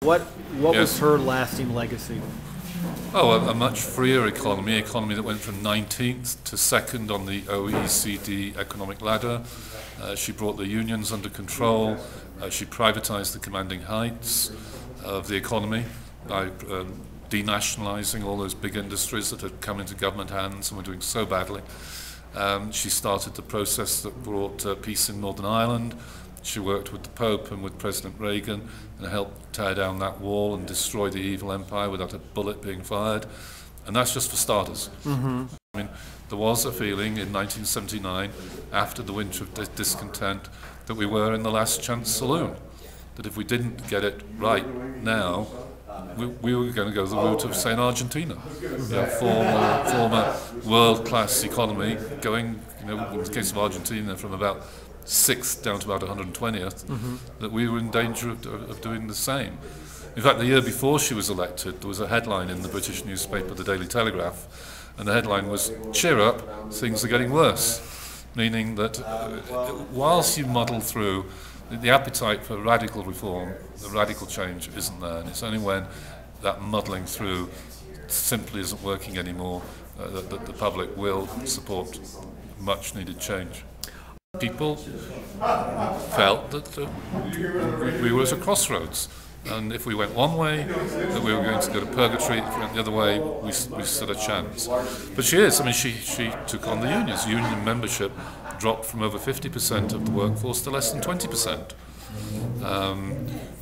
What Yes. was her lasting legacy? Oh, a much freer economy that went from 19th to 2nd on the OECD economic ladder. She brought the unions under control. She privatized the commanding heights of the economy by denationalizing all those big industries that had come into government hands and were doing so badly. She started the process that brought peace in Northern Ireland. She worked with the Pope and with President Reagan and helped tear down that wall and destroy the evil empire without a bullet being fired. And that's just for starters. I mean, there was a feeling in 1979, after the winter of discontent, that we were in the last chance saloon. That if we didn't get it right now, we were going to go the route of, say, in Argentina. Former world-class economy going, in the case of Argentina, from about 6th down to about 120th, that we were in danger of doing the same. In fact, the year before she was elected, there was a headline in the British newspaper, the Daily Telegraph, and the headline was, "Cheer up, things are getting worse," meaning that whilst you muddle through, the appetite for radical reform, the radical change isn't there, and it's only when that muddling through simply isn't working anymore that the public will support much needed change. People felt that we were at a crossroads, and if we went one way, that we were going to go to purgatory. If we went the other way, we stood a chance. But she took on the unions. Union membership dropped from over 50% of the workforce to less than 20%.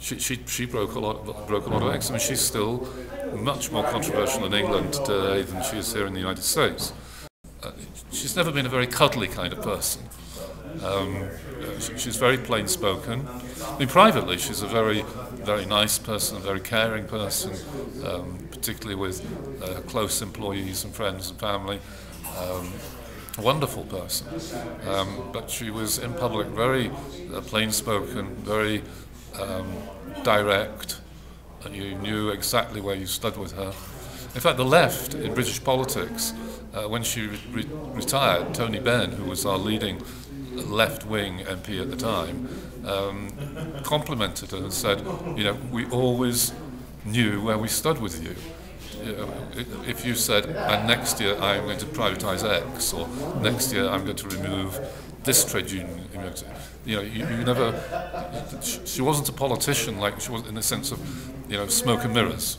She broke a lot of eggs. I mean, she's still much more controversial in England today than she is here in the United States. She's never been a very cuddly kind of person. She's very plain-spoken. I mean, privately, she's a very, very nice person, a very caring person, particularly with close employees and friends and family. A wonderful person. But she was in public very plain-spoken, very direct, and you knew exactly where you stood with her. In fact, the left in British politics, when she retired, Tony Benn, who was our leading left-wing MP at the time, complimented her and said, we always knew where we stood with you. If you said, and next year I'm going to privatise X, or next year I'm going to remove this trade union, you never. She wasn't a politician like she was in the sense of, smoke and mirrors.